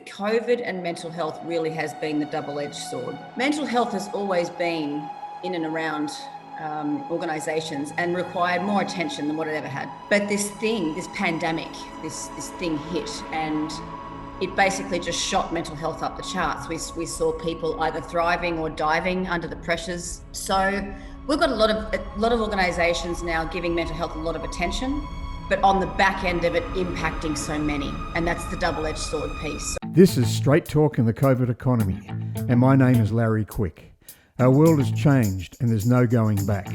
COVID and mental health really has been the double-edged sword. Mental health has always been in and around organisations and required more attention than what it ever had. But this pandemic, this thing hit, and it basically just shot mental health up the charts. We saw people either thriving or diving under the pressures. So we've got a lot of organisations now giving mental health a lot of attention, but on the back end of it impacting so many. And that's the double-edged sword piece. This is Straight Talk in the COVID economy, and my name is Larry Quick. Our world has changed and there's no going back.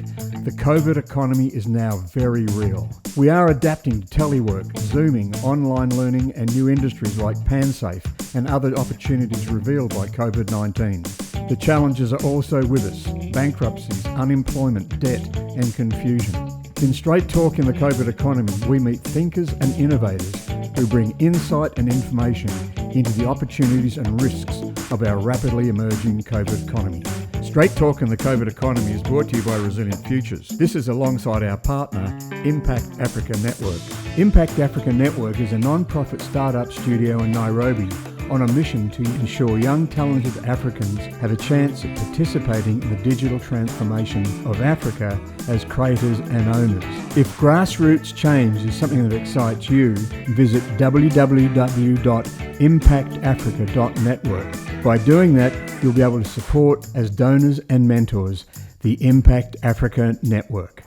The COVID economy is now very real. We are adapting to telework, Zooming, online learning and new industries like PanSafe and other opportunities revealed by COVID-19. The challenges are also with us: bankruptcies, unemployment, debt and confusion. In Straight Talk in the COVID economy, we meet thinkers and innovators who bring insight and information into the opportunities and risks of our rapidly emerging COVID economy. Straight Talk in the COVID economy is brought to you by Resilient Futures. This is alongside our partner, Impact Africa Network. Impact Africa Network is a non-profit startup studio in Nairobi on a mission to ensure young talented Africans have a chance at participating in the digital transformation of Africa as creators and owners. If grassroots change is something that excites you, visit www.impactafrica.network. By doing that, you'll be able to support, as donors and mentors, the Impact Africa Network.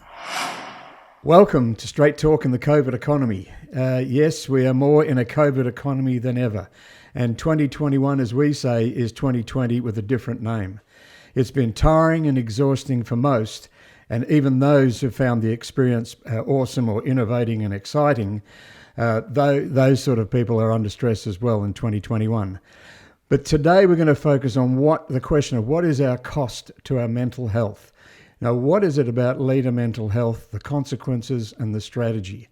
Welcome to Straight Talk in the COVID economy. Yes, we are more in a COVID economy than ever. And 2021, as we say, is 2020 with a different name. It's been tiring and exhausting for most, and even those who found the experience awesome or innovating and exciting, those sort of people are under stress as well in 2021. But today we're going to focus on the question of what is our cost to our mental health. Now, what is it about leader mental health, the consequences and the strategy?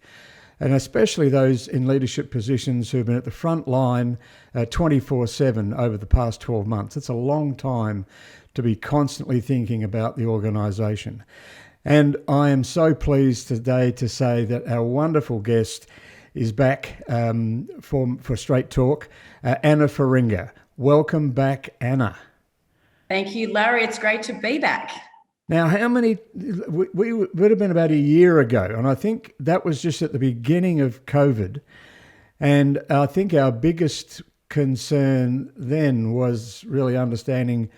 And especially those in leadership positions who've been at the front line 24/7 over the past 12 months. It's a long time to be constantly thinking about the organisation. And I am so pleased today to say that our wonderful guest is back for Straight Talk, Anna Feringa. Welcome back, Anna. Thank you, Larry. It's great to be back. Now, we would have been about a year ago, and I think that was just at the beginning of COVID. And I think our biggest concern then was really understanding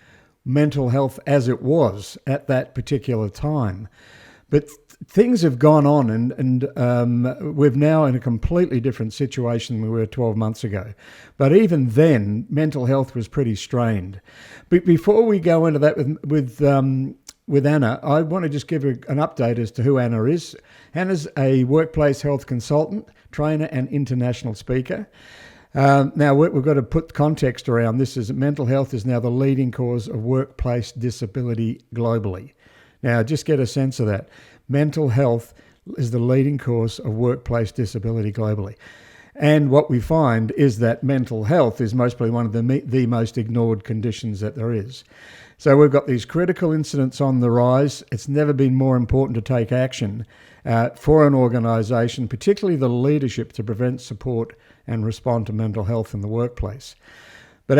mental health as it was at that particular time. But things have gone on, and we're now in a completely different situation than we were 12 months ago. But even then, mental health was pretty strained. But before we go into that with Anna, I want to just give an update as to who Anna is. Anna's a workplace health consultant, trainer and international speaker. Now, we've got to put context around this, is that mental health is now the leading cause of workplace disability globally. Now, just get a sense of that. Mental health is the leading cause of workplace disability globally. And what we find is that mental health is mostly one of the most ignored conditions that there is. So we've got these critical incidents on the rise. It's never been more important to take action for an organisation, particularly the leadership, to prevent, support and respond to mental health in the workplace. But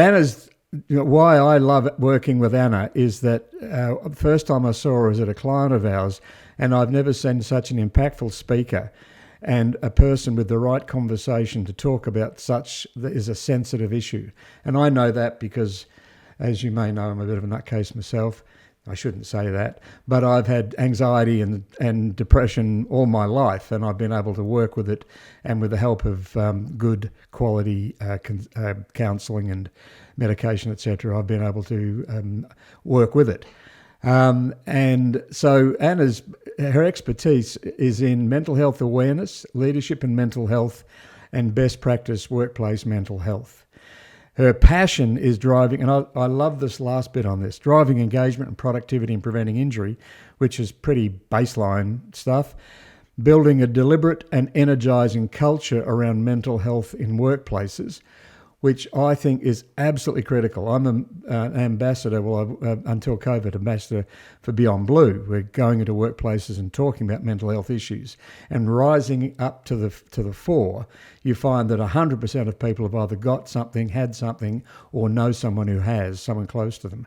why I love working with Anna is that the first time I saw her was at a client of ours, and I've never seen such an impactful speaker and a person with the right conversation to talk about such that is a sensitive issue. And I know that because, as you may know, I'm a bit of a nutcase myself. I shouldn't say that, but I've had anxiety and depression all my life, and I've been able to work with it, and with the help of good quality counselling and medication, etc., I've been able to work with it. And so her expertise is in mental health awareness, leadership in mental health, and best practice workplace mental health. Her passion is driving, and I love this last bit on this, driving engagement and productivity and preventing injury, which is pretty baseline stuff, building a deliberate and energising culture around mental health in workplaces, which I think is absolutely critical. I'm an ambassador, until COVID, ambassador for Beyond Blue. We're going into workplaces and talking about mental health issues, and rising up to the fore. You find that 100% of people have either got something, had something, or know someone who has, someone close to them.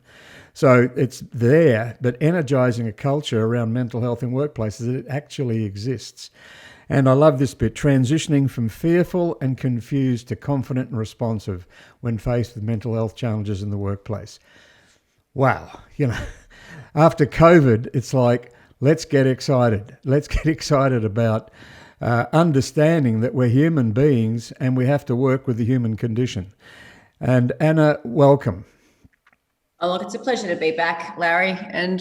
So it's there, but energising a culture around mental health in workplaces, it actually exists. And I love this bit, transitioning from fearful and confused to confident and responsive when faced with mental health challenges in the workplace. Wow. After COVID, it's like, let's get excited. Let's get excited about understanding that we're human beings and we have to work with the human condition. And Anna, welcome. Oh, look, it's a pleasure to be back, Larry. And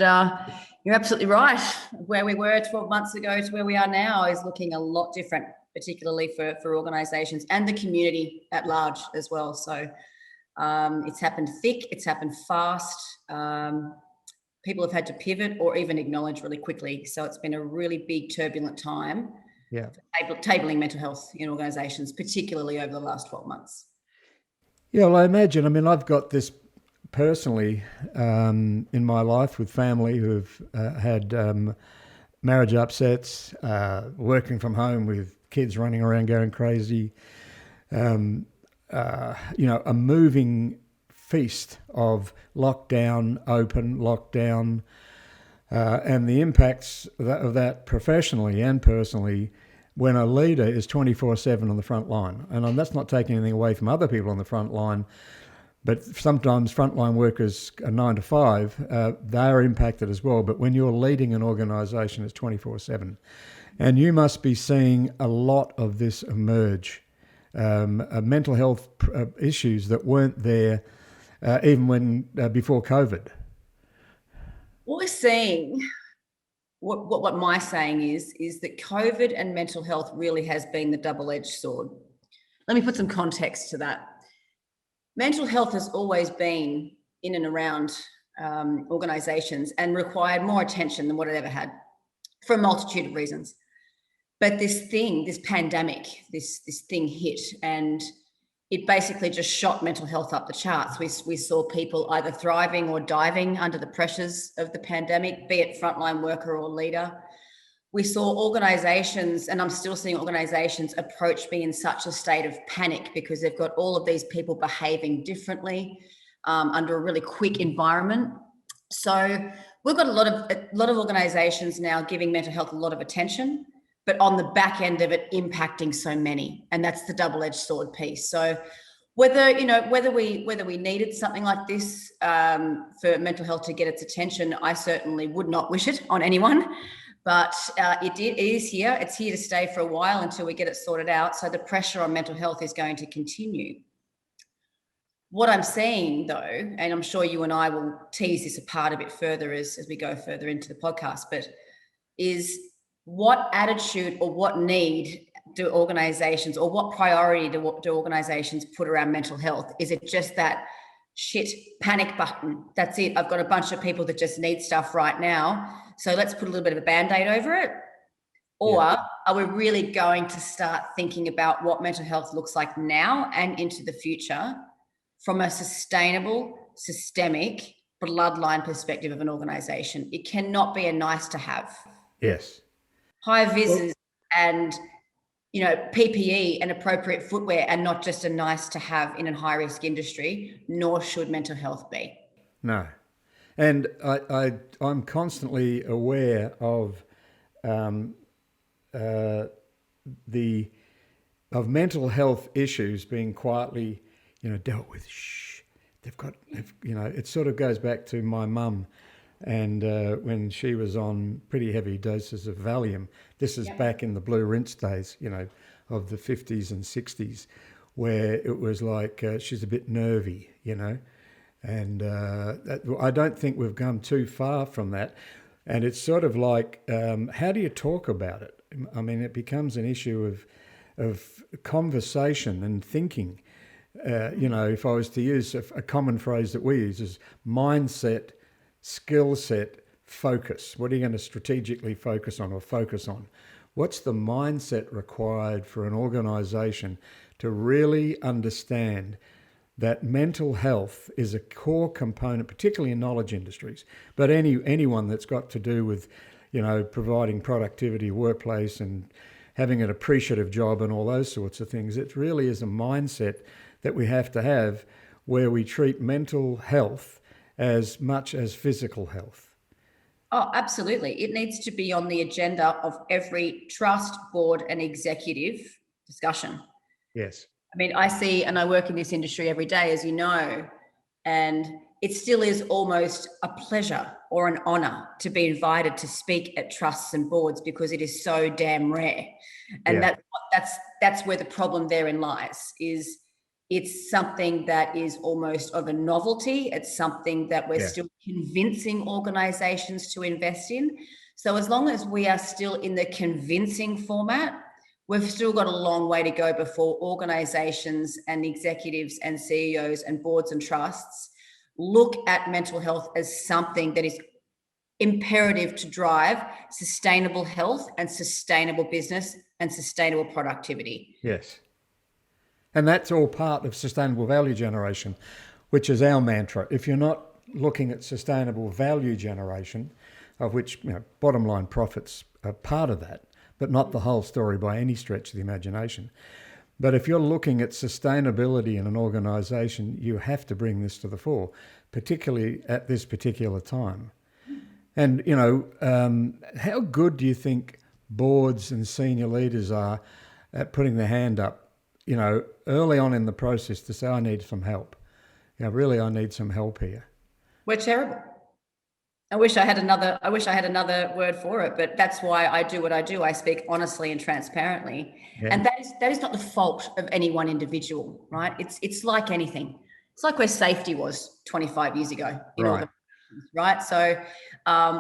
you're absolutely right. Where we were 12 months ago to where we are now is looking a lot different, particularly for organisations and the community at large as well. So it's happened thick, it's happened fast. People have had to pivot or even acknowledge really quickly. So it's been a really big turbulent time for tabling mental health in organisations, particularly over the last 12 months. Yeah, well, I imagine, I've got this personally in my life with family who've had marriage upsets, working from home with kids running around going crazy, a moving feast of lockdown, open, lockdown, and the impacts of that professionally and personally when a leader is 24/7 on the front line. And that's not taking anything away from other people on the front line, but sometimes frontline workers are 9 to 5, they are impacted as well. But when you're leading an organisation, it's 24/7. And you must be seeing a lot of this emerge, mental health issues that weren't there even when before COVID. What we're seeing, what my saying is that COVID and mental health really has been the double-edged sword. Let me put some context to that. Mental health has always been in and around organisations and required more attention than what it ever had for a multitude of reasons. But this pandemic, this thing hit, and it basically just shot mental health up the charts. We saw people either thriving or diving under the pressures of the pandemic, be it frontline worker or leader. We saw organisations, and I'm still seeing organisations approach me in such a state of panic because they've got all of these people behaving differently under a really quick environment. So we've got a lot of organisations now giving mental health a lot of attention, but on the back end of it impacting so many, and that's the double-edged sword piece. So whether we needed something like this for mental health to get its attention, I certainly would not wish it on anyone. But it is here. It's here to stay for a while until we get it sorted out. So the pressure on mental health is going to continue. What I'm seeing, though, and I'm sure you and I will tease this apart a bit further as we go further into the podcast, but is what attitude or what need do organisations, or what priority do organisations put around mental health? Is it just that shit panic button? That's it. I've got a bunch of people that just need stuff right now, so let's put a little bit of a Band-Aid over it. Or are we really going to start thinking about what mental health looks like now and into the future from a sustainable, systemic, bloodline perspective of an organisation? It cannot be a nice to have. Yes. High vis and PPE and appropriate footwear are not just a nice to have in a high risk industry, nor should mental health be. No. And I'm constantly aware of mental health issues being quietly, dealt with. It sort of goes back to my mum, and when she was on pretty heavy doses of Valium. This is back in the blue rinse days, of the 50s and 60s, where it was like she's a bit nervy, And I don't think we've come too far from that. And it's sort of like, how do you talk about it? I mean, it becomes an issue of conversation and thinking. If I was to use a common phrase that we use is mindset, skill set, focus. What are you going to strategically focus on or focus on? What's the mindset required for an organisation to really understand that mental health is a core component, particularly in knowledge industries, but anyone that's got to do with, providing productivity, workplace, and having an appreciative job and all those sorts of things. It really is a mindset that we have to have where we treat mental health as much as physical health. Oh, absolutely. It needs to be on the agenda of every trust, board, and executive discussion. Yes. I mean, I see, and I work in this industry every day, as you know, and it still is almost a pleasure or an honor to be invited to speak at trusts and boards because it is so damn rare. And Yeah. that's where the problem therein lies, is it's something that is almost of a novelty. It's something that we're still convincing organizations to invest in. So as long as we are still in the convincing format, we've still got a long way to go before organizations and executives and CEOs and boards and trusts look at mental health as something that is imperative to drive sustainable health and sustainable business and sustainable productivity. Yes. And that's all part of sustainable value generation, which is our mantra. If you're not looking at sustainable value generation, of which bottom line profits are part of that, but not the whole story by any stretch of the imagination. But if you're looking at sustainability in an organisation, you have to bring this to the fore, particularly at this particular time. And, how good do you think boards and senior leaders are at putting their hand up, early on in the process to say, I need some help. Really, I need some help here. We're terrible. I wish I had another word for it, but that's why I do what I do. I speak honestly and transparently. Yeah. And that is not the fault of any one individual, right? It's like anything. It's like where safety was 25 years ago in Right. right? So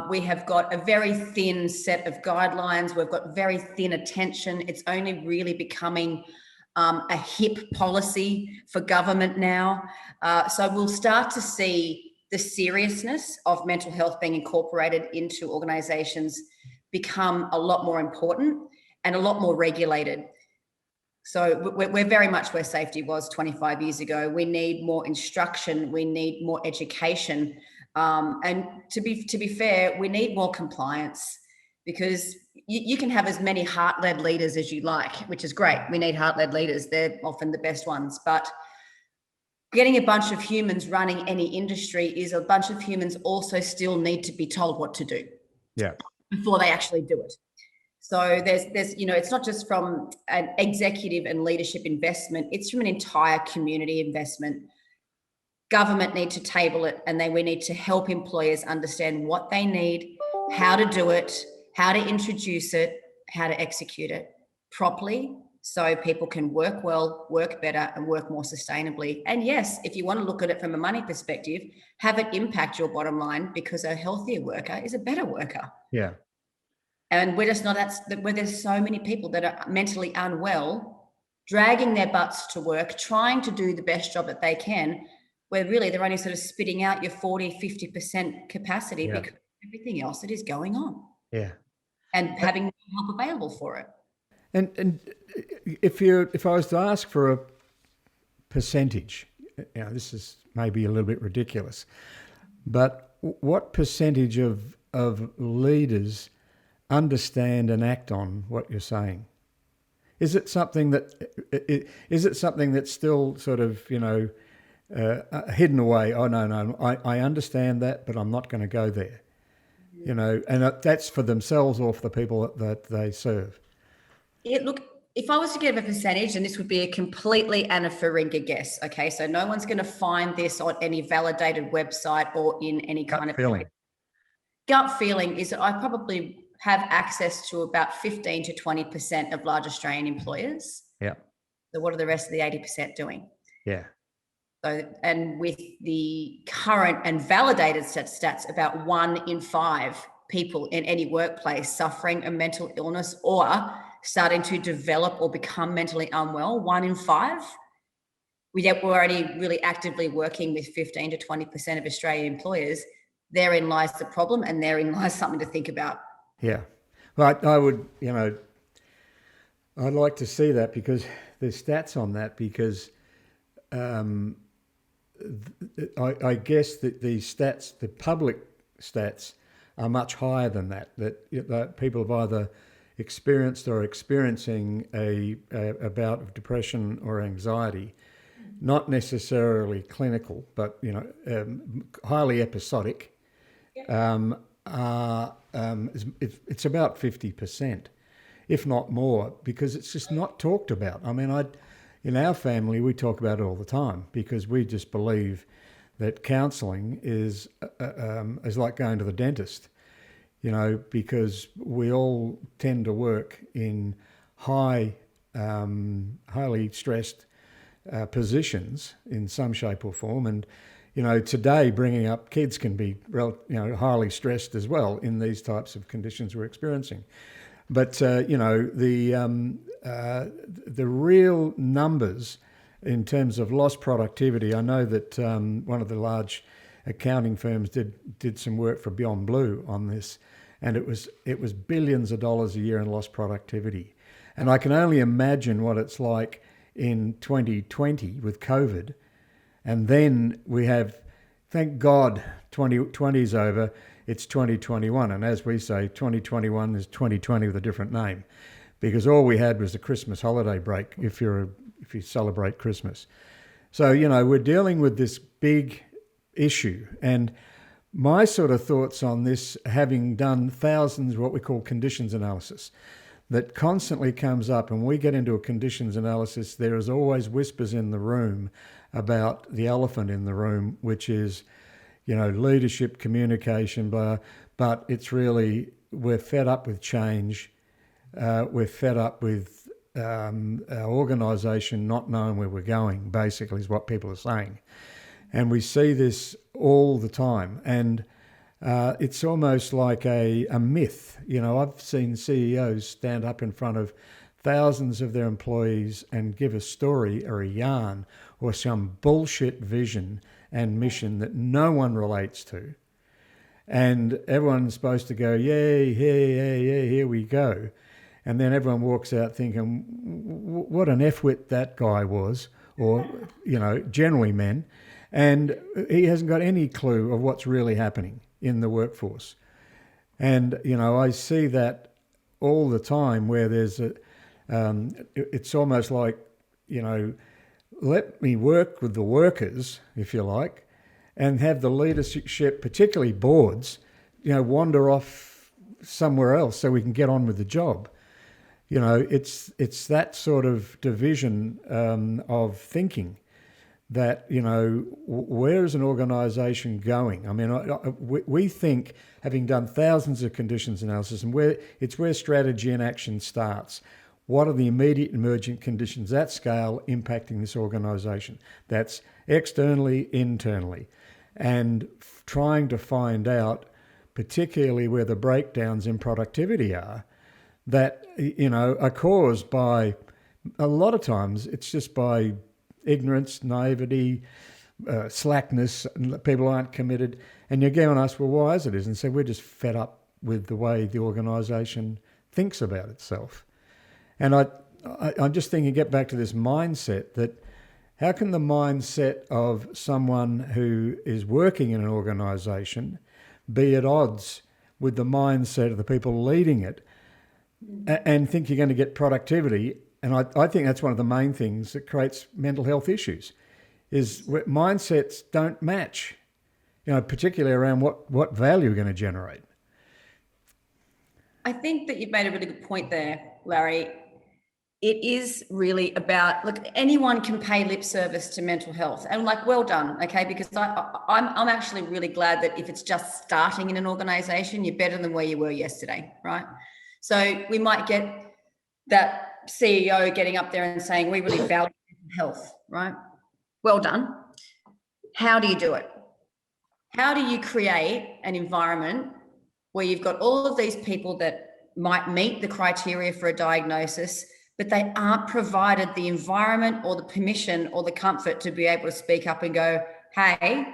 we have got a very thin set of guidelines. We've got very thin attention. It's only really becoming a hip policy for government now. So we'll start to see the seriousness of mental health being incorporated into organizations become a lot more important and a lot more regulated. So we're very much where safety was 25 years ago. We need more instruction. We need more education. And to be fair, we need more compliance, because you can have as many heart-led leaders as you like, which is great. We need heart-led leaders. They're often the best ones. But getting a bunch of humans running any industry is a bunch of humans also still need to be told what to do before they actually do it. So there's it's not just from an executive and leadership investment, it's from an entire community investment. Government need to table it, and we need to help employers understand what they need, how to do it, how to introduce it, how to execute it properly, so people can work well, work better, and work more sustainably. And yes, if you want to look at it from a money perspective, have it impact your bottom line, because a healthier worker is a better worker. Yeah. And we're just not where there's so many people that are mentally unwell, dragging their butts to work, trying to do the best job that they can, where really they're only sort of spitting out your 40-50% capacity because of everything else that is going on. Yeah. And having help available for it. And if I was to ask for a percentage, this is maybe a little bit ridiculous, but what percentage of leaders understand and act on what you're saying? Is it something that's still sort of hidden away? Oh no, I understand that, but I'm not going to go there. And that's for themselves or for the people that they serve. Look, if I was to give a percentage, and this would be a completely Anna Feringa guess, okay? So no one's going to find this on any validated website or in any kind of feeling. Gut feeling is that I probably have access to about 15 to 20% of large Australian employers. Yeah. So what are the rest of the 80% doing? Yeah. So, and with the current and validated stats, about 1 in 5 people in any workplace suffering a mental illness or starting to develop or become mentally unwell, 1 in 5. We're already really actively working with 15 to 20% of Australian employers. Therein lies the problem, and therein lies something to think about. Yeah. Well, I would, I'd like to see that, because there's stats on that, because I guess that the stats, the public stats, are much higher than that. That people have either experienced or experiencing a bout of depression or anxiety, not necessarily clinical, but highly episodic. It's about 50%, if not more, because it's just not talked about. I mean, in our family, we talk about it all the time because we just believe that counselling is like going to the dentist, because we all tend to work in highly stressed positions in some shape or form. And, today bringing up kids can be, highly stressed as well in these types of conditions we're experiencing. But the real numbers in terms of lost productivity, I know that one of the large accounting firms did some work for Beyond Blue on this, and it was billions of dollars a year in lost productivity. And I can only imagine what it's like in 2020 with COVID. And then we have, thank God, 2020 is over. It's 2021. And as we say, 2021 is 2020 with a different name, because all we had was the Christmas holiday break if you celebrate Christmas. So, we're dealing with this big issue. And my sort of thoughts on this, having done thousands of what we call conditions analysis, that constantly comes up, and we get into a conditions analysis, there is always whispers in the room about the elephant in the room, which is, leadership, communication, blah. But it's really, we're fed up with change. We're fed up with our organisation not knowing where we're going, basically, is what people are saying. And we see this all the time. And it's almost like a myth. I've seen CEOs stand up in front of thousands of their employees and give a story or a yarn or some bullshit vision and mission that no one relates to. And everyone's supposed to go, yay, here we go. And then everyone walks out thinking, what an F-wit that guy was, or, generally men. And he hasn't got any clue of what's really happening in the workforce. And, I see that all the time where there's it's almost like, let me work with the workers, if you like, and have the leadership, particularly boards, wander off somewhere else so we can get on with the job. It's that sort of division of thinking that, where is an organisation going? I mean, we think, having done thousands of conditions analysis, and where strategy and action starts. What are the immediate emergent conditions at scale impacting this organisation? That's externally, internally. And trying to find out, particularly where the breakdowns in productivity are, that, are caused by, a lot of times, it's just by ignorance, naivety, slackness, and people aren't committed. And you go and ask, well, why is it? And say, we're just fed up with the way the organisation thinks about itself. And I'm just thinking, get back to this mindset, that how can the mindset of someone who is working in an organisation be at odds with the mindset of the people leading it and think you're going to get productivity? And I think that's one of the main things that creates mental health issues, is mindsets don't match, particularly around what value you're going to generate. I think that you've made a really good point there, Larry. It is really about, look, anyone can pay lip service to mental health, and well done, okay? Because I'm actually really glad that if it's just starting in an organisation, you're better than where you were yesterday, right? So we might get that CEO getting up there and saying, we really value health, right? Well done. How do you do it? How do you create an environment where you've got all of these people that might meet the criteria for a diagnosis, but they aren't provided the environment or the permission or the comfort to be able to speak up and go, hey,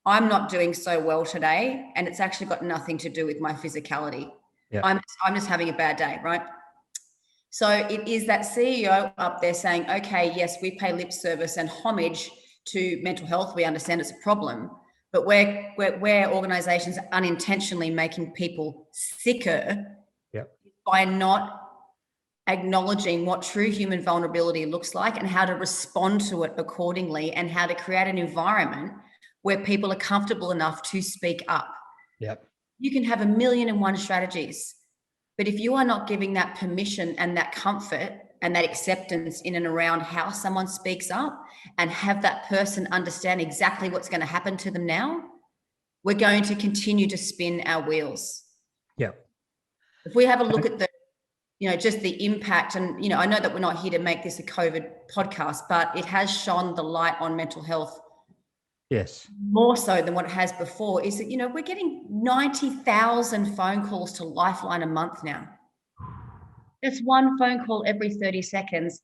I'm not doing so well today, and it's actually got nothing to do with my physicality. Yeah. I'm just having a bad day, right? So it is that CEO up there saying, okay, yes, we pay lip service and homage to mental health. We understand it's a problem, but where organizations are unintentionally making people sicker by not acknowledging what true human vulnerability looks like and how to respond to it accordingly, and how to create an environment where people are comfortable enough to speak up. Yep. You can have 1,000,001 strategies, but if you are not giving that permission and that comfort and that acceptance in and around how someone speaks up, and have that person understand exactly what's going to happen to them now, we're going to continue to spin our wheels. Yeah. If we have a look at the, just the impact, and, I know that we're not here to make this a COVID podcast, but it has shone the light on mental health. Yes. More so than what it has before, is that, we're getting 90,000 phone calls to Lifeline a month now. That's one phone call every 30 seconds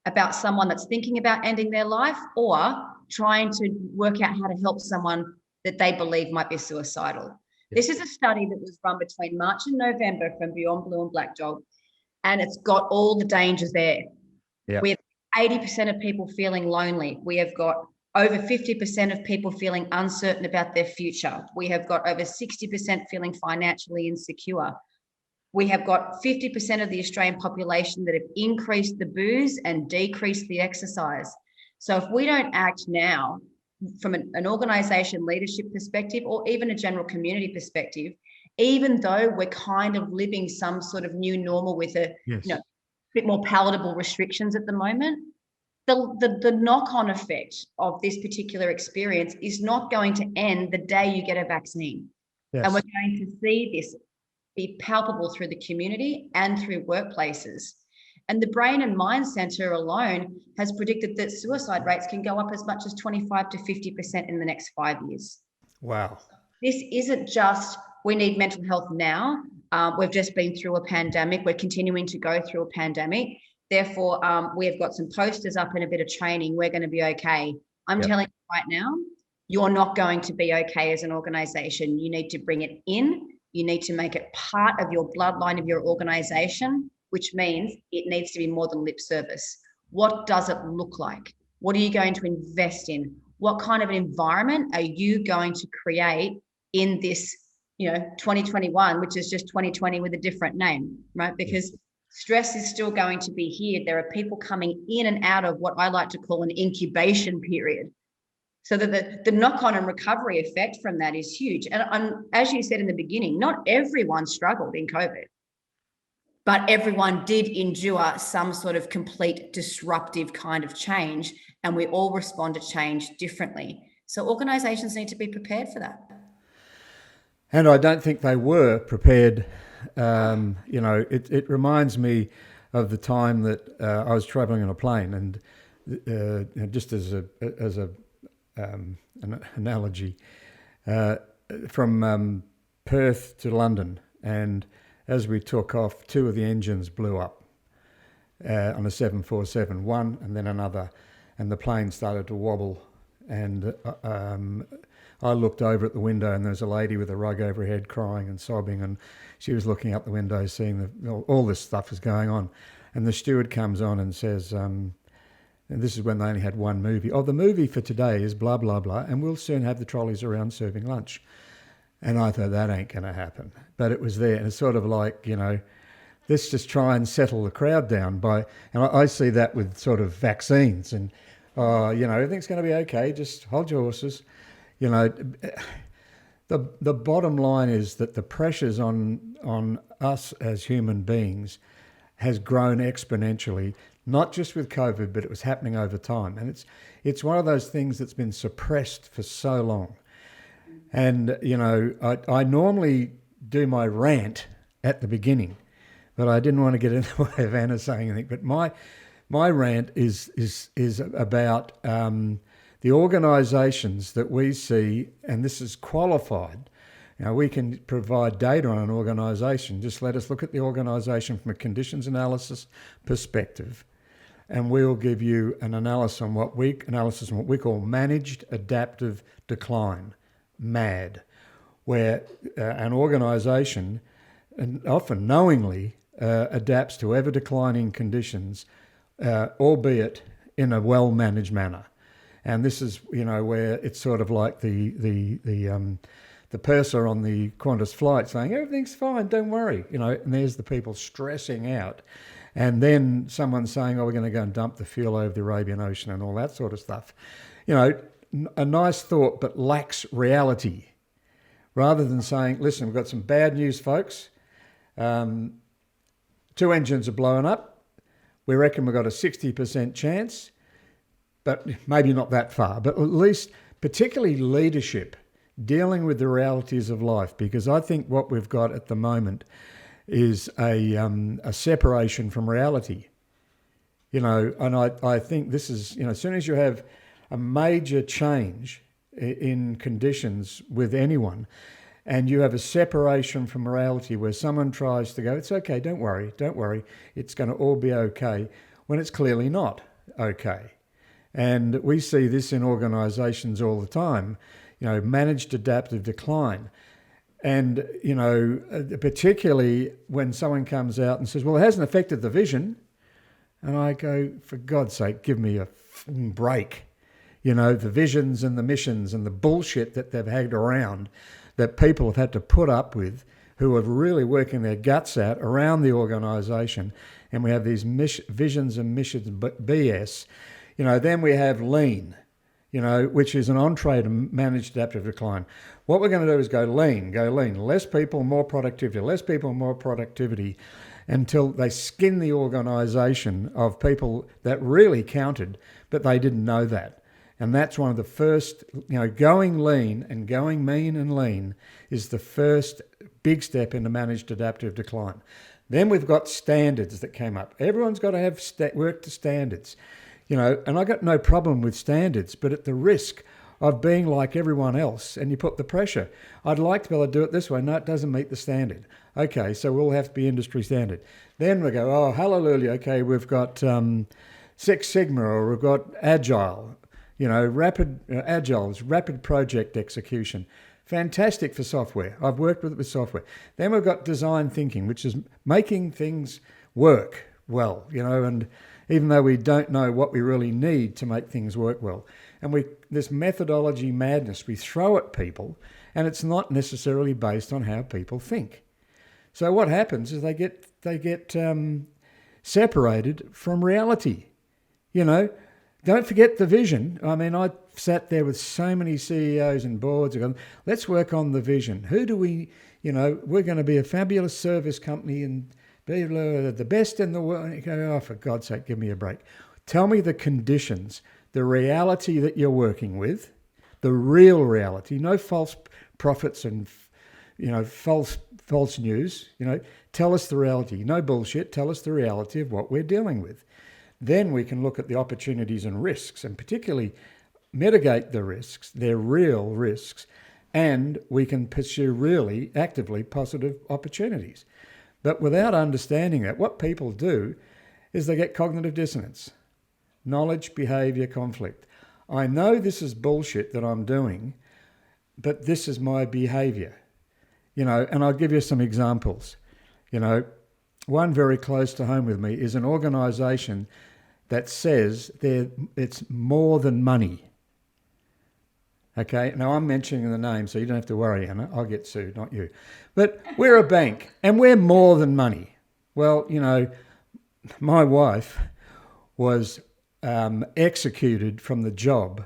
about someone that's thinking about ending their life, or trying to work out how to help someone that they believe might be suicidal. Yes. This is a study that was run between March and November from Beyond Blue and Black Dog, and it's got all the dangers there. Yep. We have 80% of people feeling lonely. We have got over 50% of people feeling uncertain about their future. We have got over 60% feeling financially insecure. We have got 50% of the Australian population that have increased the booze and decreased the exercise. So if we don't act now from an organisation leadership perspective, or even a general community perspective, even though we're kind of living some sort of new normal with a bit more palatable restrictions at the moment, the knock-on effect of this particular experience is not going to end the day you get a vaccine. Yes. And we're going to see this be palpable through the community and through workplaces. And the Brain and Mind Centre alone has predicted that suicide rates can go up as much as 25 to 50% in the next 5 years. Wow. This isn't just, we need mental health now. We've just been through a pandemic. We're continuing to go through a pandemic. Therefore, we have got some posters up and a bit of training. We're going to be okay. I'm telling you right now, you're not going to be okay as an organisation. You need to bring it in. You need to make it part of your bloodline of your organisation, which means it needs to be more than lip service. What does it look like? What are you going to invest in? What kind of an environment are you going to create in this, 2021, which is just 2020 with a different name, right? Because stress is still going to be here. There are people coming in and out of what I like to call an incubation period. So that the knock-on and recovery effect from that is huge. And as you said in the beginning, not everyone struggled in COVID, but everyone did endure some sort of complete disruptive kind of change, and we all respond to change differently. So organisations need to be prepared for that. And I don't think they were prepared. It reminds me of the time that I was travelling on a plane, and just as an analogy, from Perth to London, and as we took off, two of the engines blew up on a 747, one and then another, and the plane started to wobble. And I looked over at the window, and there was a lady with a rug over her head crying and sobbing, and she was looking out the window seeing all this stuff is going on. And the steward comes on and says, and this is when they only had one movie. Oh, the movie for today is blah, blah, blah, and we'll soon have the trolleys around serving lunch. And I thought, that ain't going to happen. But it was there. And it's sort of like, let's just try and settle the crowd down and I see that with sort of vaccines and, everything's going to be okay. Just hold your horses. The bottom line is that the pressures on us as human beings has grown exponentially, not just with COVID, but it was happening over time. And it's one of those things that's been suppressed for so long. And, I normally do my rant at the beginning, but I didn't want to get in the way of Anna saying anything. But my rant is about the organisations that we see, and this is qualified. Now, we can provide data on an organisation. Just let us look at the organisation from a conditions analysis perspective, and we'll give you an analysis on what we call managed adaptive decline, MAD, where an organisation, and often knowingly, adapts to ever-declining conditions, albeit in a well-managed manner. And this is, where it's sort of like the purser on the Qantas flight saying, everything's fine, don't worry, and there's the people stressing out. And then someone saying, we're going to go and dump the fuel over the Arabian Ocean and all that sort of stuff. A nice thought, but lacks reality. Rather than saying, listen, we've got some bad news, folks. 2 engines are blowing up. We reckon we've got a 60% chance, but maybe not that far. But at least, particularly leadership, dealing with the realities of life, because I think what we've got at the moment is a separation from reality. And I think this is, as soon as you have a major change in conditions with anyone, and you have a separation from reality where someone tries to go, it's okay, don't worry, it's going to all be okay, when it's clearly not okay. And we see this in organisations all the time, managed adaptive decline. And, particularly when someone comes out and says, well, it hasn't affected the vision. And I go, for God's sake, give me a break. The visions and the missions and the bullshit that they've had around, that people have had to put up with, who are really working their guts out around the organisation. And we have these visions and missions BS. Then we have lean, which is an entree to managed adaptive decline. What we're going to do is go lean. Less people, more productivity, until they skin the organisation of people that really counted, but they didn't know that. And that's one of the first, going lean and going mean and lean is the first big step into managed adaptive decline. Then we've got standards that came up. Everyone's got to have work to standards, and I got no problem with standards, but at the risk of being like everyone else, and you put the pressure. I'd like to be able to do it this way. No, it doesn't meet the standard. Okay, so we'll have to be industry standard. Then we go, oh, hallelujah, okay, we've got Six Sigma, or we've got Agile, Agile is rapid project execution. Fantastic for software. I've worked with it with software. Then we've got design thinking, which is making things work well, and even though we don't know what we really need to make things work well. And this methodology madness we throw at people, and it's not necessarily based on how people think. So what happens is they get separated from reality. Don't forget the vision. I mean, I sat there with so many CEOs and boards going, let's work on the vision. Who do we, we're going to be a fabulous service company and be the best in the world. And you go, oh, for God's sake, give me a break. Tell me the conditions, the reality that you're working with, the real reality, no false prophets and, false news. Tell us the reality. No bullshit. Tell us the reality of what we're dealing with. Then we can look at the opportunities and risks, and particularly mitigate the risks, they're real risks, and we can pursue really actively positive opportunities. But without understanding that, what people do is they get cognitive dissonance, knowledge, behaviour, conflict. I know this is bullshit that I'm doing, but this is my behaviour. And I'll give you some examples. One very close to home with me is an organisation that says it's more than money. Okay, now I'm mentioning the name, so you don't have to worry, Anna. I'll get sued, not you. But we're a bank, and we're more than money. Well, my wife was executed from the job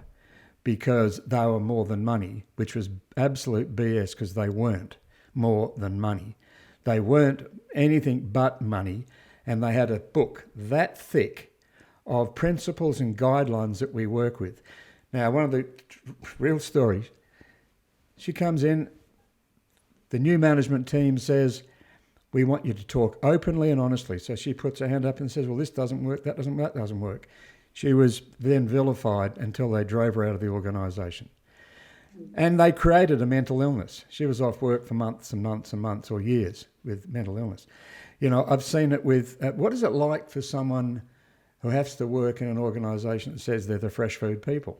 because they were more than money, which was absolute BS, because they weren't more than money. They weren't anything but money, and they had a book that thick of principles and guidelines that we work with. Now, one of the real stories, she comes in, the new management team says, we want you to talk openly and honestly. So she puts her hand up and says, well, this doesn't work, that doesn't work. She was then vilified until they drove her out of the organisation. And they created a mental illness. She was off work for months and months and months or years with mental illness. I've seen it with, what is it like for someone who has to work in an organisation that says they're the fresh food people?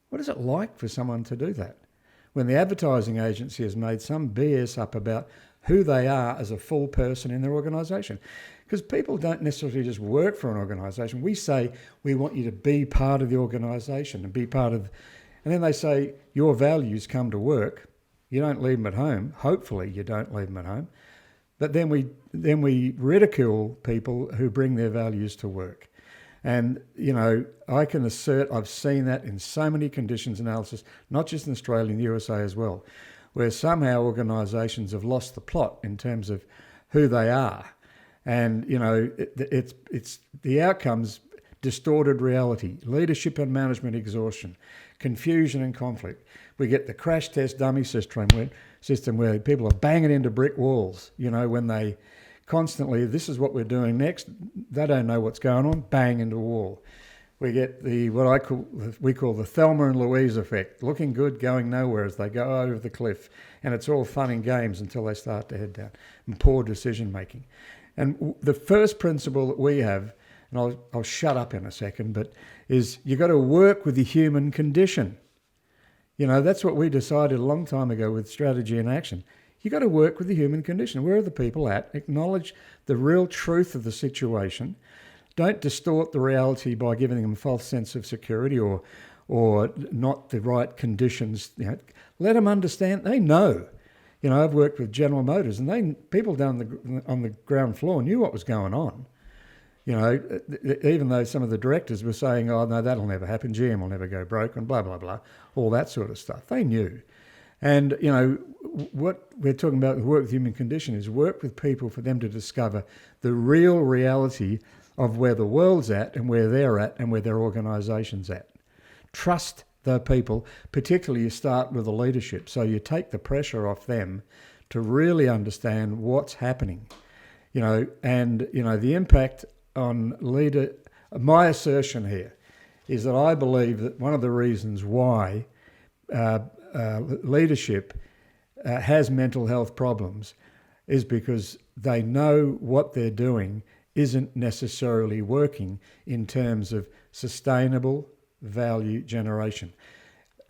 What is it like for someone to do that? When the advertising agency has made some BS up about who they are as a full person in their organisation. Because people don't necessarily just work for an organisation. We say we want you to be part of the organisation and be part of, and then they say your values come to work. You don't leave them at home. Hopefully you don't leave them at home. But then we ridicule people who bring their values to work. And, you know, I can assert I've seen that in so many conditions analysis, not just in Australia, in the USA as well, where somehow organisations have lost the plot in terms of who they are. And, you know, it's the outcomes, distorted reality, leadership and management exhaustion, confusion and conflict. We get the crash test dummy system where people are banging into brick walls, you know, when they constantly, this is what we're doing next. They don't know what's going on, bang into a wall. We get we call the Thelma and Louise effect, looking good, going nowhere as they go over the cliff. And it's all fun and games until they start to head down, and poor decision making. And the first principle that we have, and I'll shut up in a second, but is you've got to work with the human condition. You know, that's what we decided a long time ago with strategy and action. You've got to work with the human condition. Where are the people at? Acknowledge the real truth of the situation. Don't distort the reality by giving them a false sense of security or not the right conditions. You know, let them understand. They know. You know, I've worked with General Motors, and people down on the ground floor knew what was going on. You know, even though some of the directors were saying, "Oh no, that'll never happen. GM will never go broke," and blah blah blah, all that sort of stuff. They knew. And, you know, what we're talking about with work with human condition is work with people for them to discover the real reality of where the world's at and where they're at and where their organisation's at. Trust the people, particularly you start with the leadership. So you take the pressure off them to really understand what's happening, you know, and, you know, the impact on leader. My assertion here is that I believe that one of the reasons why leadership has mental health problems is because they know what they're doing isn't necessarily working in terms of sustainable value generation.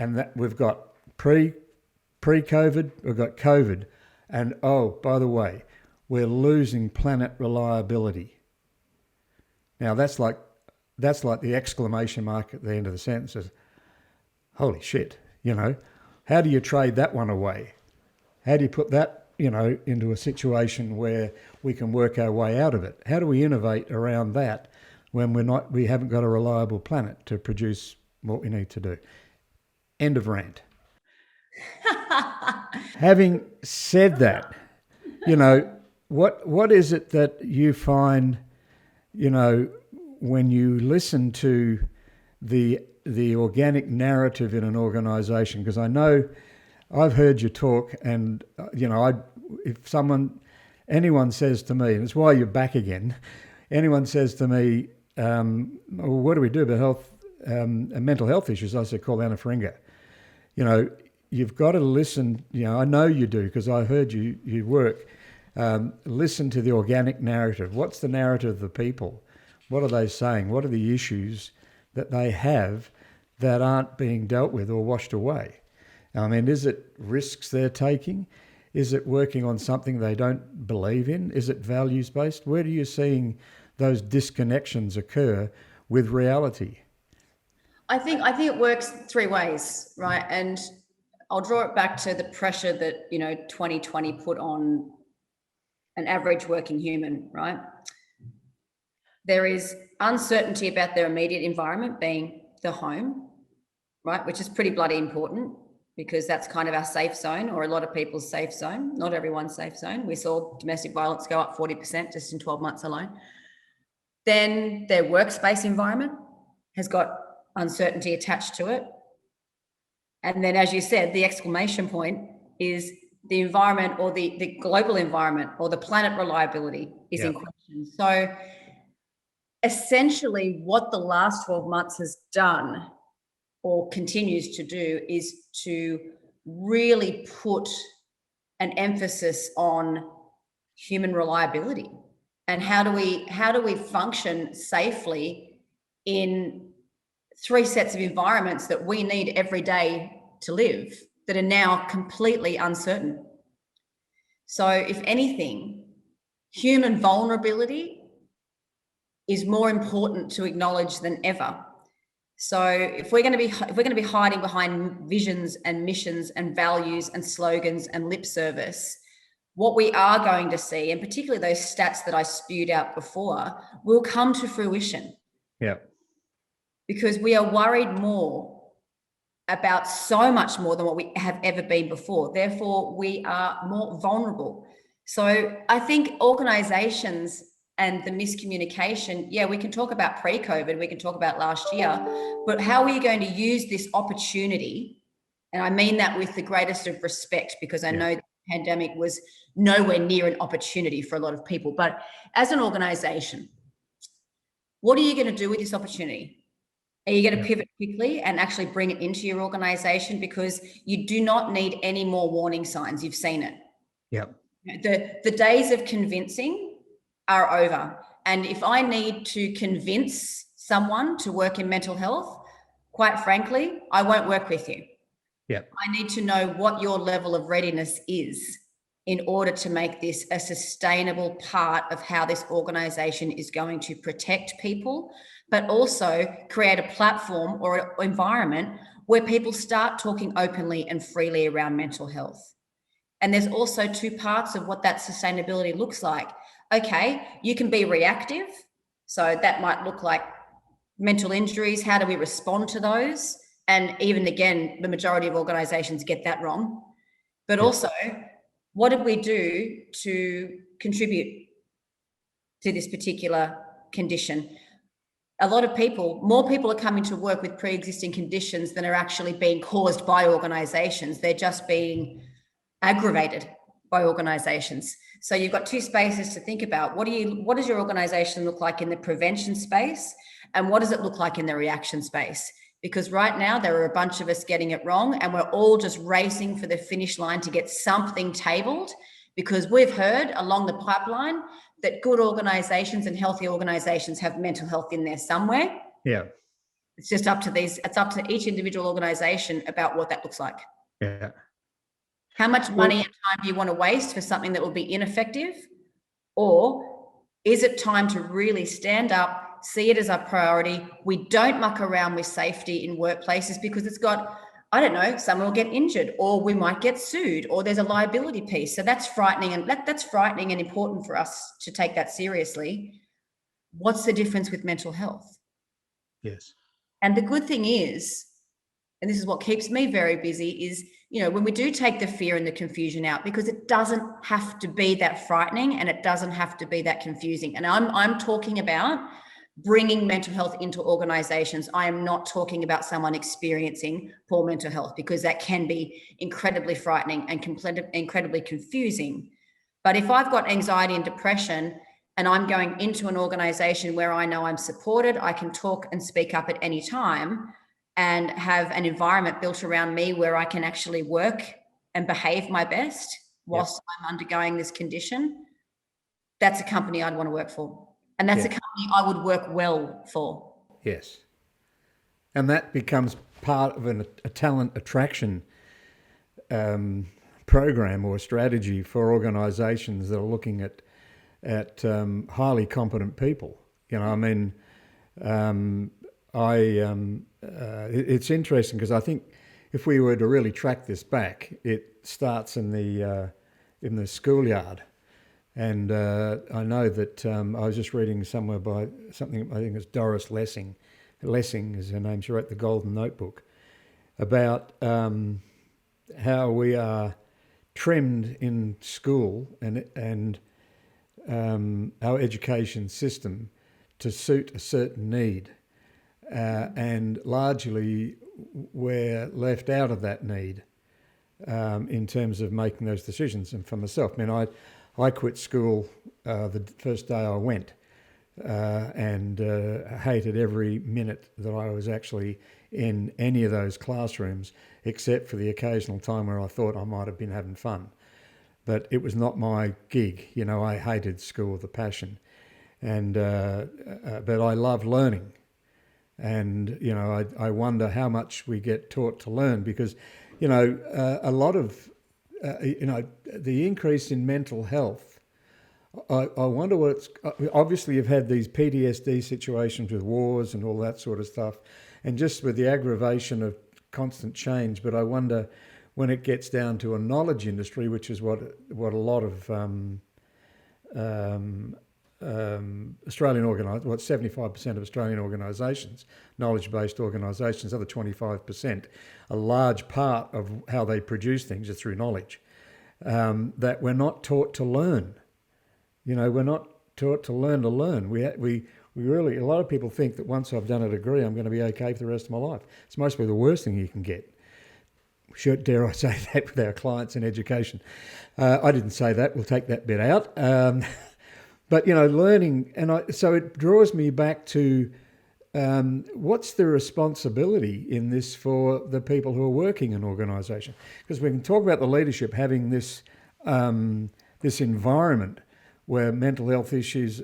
And that we've got pre-COVID, we've got COVID, and oh, by the way, we're losing planet reliability. Now that's like the exclamation mark at the end of the sentence is, holy shit, you know. How do you trade that one away? How do you put that, you know, into a situation where we can work our way out of it? How do we innovate around that when we haven't got a reliable planet to produce what we need to do? End of rant. Having said that, you know, what is it that you find, you know, when you listen to the organic narrative in an organisation? Because I know I've heard you talk, and you know, if anyone says to me, and it's why you're back again, anyone says to me, well, what do we do about mental health issues? I say, call Anna Feringa. You know, you've got to listen. You know, I know you do because I heard you work. Listen to the organic narrative. What's the narrative of the people? What are they saying? What are the issues that they have that aren't being dealt with or washed away? I mean, is it risks they're taking? Is it working on something they don't believe in? Is it values-based? Where are you seeing those disconnections occur with reality? I think it works three ways, right? And I'll draw it back to the pressure that, you know, 2020 put on an average working human, right? There is uncertainty about their immediate environment being the home, right? Which is pretty bloody important because that's kind of our safe zone, or a lot of people's safe zone, not everyone's safe zone. We saw domestic violence go up 40% just in 12 months alone. Then their workspace environment has got uncertainty attached to it. And then, as you said, the exclamation point is the environment, or the global environment, or the planet reliability is in question. So essentially what the last 12 months has done or continues to do is to really put an emphasis on human reliability and how do we function safely in three sets of environments that we need every day to live that are now completely uncertain. So if anything, human vulnerability is more important to acknowledge than ever. So if we're going to be hiding behind visions and missions and values and slogans and lip service, what we are going to see, and particularly those stats that I spewed out before, will come to fruition. Yeah. Because we are worried more about so much more than what we have ever been before. Therefore, we are more vulnerable. So I think organizations and the miscommunication, yeah, we can talk about pre-COVID, we can talk about last year, but how are you going to use this opportunity? And I mean that with the greatest of respect, because I know the pandemic was nowhere near an opportunity for a lot of people. But as an organization, what are you going to do with this opportunity? Are you going to pivot quickly and actually bring it into your organization? Because you do not need any more warning signs. You've seen it. Yep. The days of convincing are over. And if I need to convince someone to work in mental health, quite frankly, I won't work with you. Yep. I need to know what your level of readiness is in order to make this a sustainable part of how this organization is going to protect people, but also create a platform or an environment where people start talking openly and freely around mental health. And there's also two parts of what that sustainability looks like. Okay, you can be reactive. So that might look like mental injuries. How do we respond to those? And even again, the majority of organizations get that wrong. But also, what did we do to contribute to this particular condition? A lot of people, more people are coming to work with pre-existing conditions than are actually being caused by organizations. They're just being aggravated by organizations. So you've got two spaces to think about. What does your organization look like in the prevention space? And what does it look like in the reaction space? Because right now there are a bunch of us getting it wrong, and we're all just racing for the finish line to get something tabled, because we've heard along the pipeline that good organizations and healthy organizations have mental health in there somewhere. Yeah. It's just up to each individual organization about what that looks like. Yeah. How much money and time do you want to waste for something that will be ineffective? Or is it time to really stand up, see it as a priority? We don't muck around with safety in workplaces because it's got, I don't know, someone will get injured, or we might get sued, or there's a liability piece. So that's frightening, and that's frightening and important for us to take that seriously. What's the difference with mental health? Yes. And the good thing is, and this is what keeps me very busy, is, when we do take the fear and the confusion out, because it doesn't have to be that frightening and it doesn't have to be that confusing. And I'm talking about bringing mental health into organizations. I am not talking about someone experiencing poor mental health, because that can be incredibly frightening and incredibly confusing. But if I've got anxiety and depression and I'm going into an organization where I know I'm supported, I can talk and speak up at any time, and have an environment built around me where I can actually work and behave my best whilst I'm undergoing this condition, that's a company I'd want to work for. And that's a company I would work well for. Yes. And that becomes part of a talent attraction program or strategy for organisations that are looking at highly competent people. It's interesting because I think if we were to really track this back, it starts in the schoolyard. And I know that I was just reading somewhere by something, I think it's Doris Lessing. Lessing is her name. She wrote the Golden Notebook about how we are trimmed in school and our education system to suit a certain need. And largely we're left out of that need in terms of making those decisions. And for myself, I quit school the first day I went and hated every minute that I was actually in any of those classrooms, except for the occasional time where I thought I might have been having fun. But it was not my gig. I hated school with a passion. And but I love learning. And, I wonder how much we get taught to learn, because, a lot of the increase in mental health. I wonder what it's. Obviously, you've had these PTSD situations with wars and all that sort of stuff, and just with the aggravation of constant change. But I wonder when it gets down to a knowledge industry, which is what a lot of Australian 75% of Australian organisations, knowledge-based organisations, other 25%, a large part of how they produce things is through knowledge, that we're not taught to learn. We're not taught to learn. We really, a lot of people think that once I've done a degree, I'm going to be okay for the rest of my life. It's mostly the worst thing you can get. Dare I say that with our clients in education? I didn't say that. We'll take that bit out. But learning, so it draws me back to what's the responsibility in this for the people who are working in organisation? Because we can talk about the leadership having this this environment where mental health issues,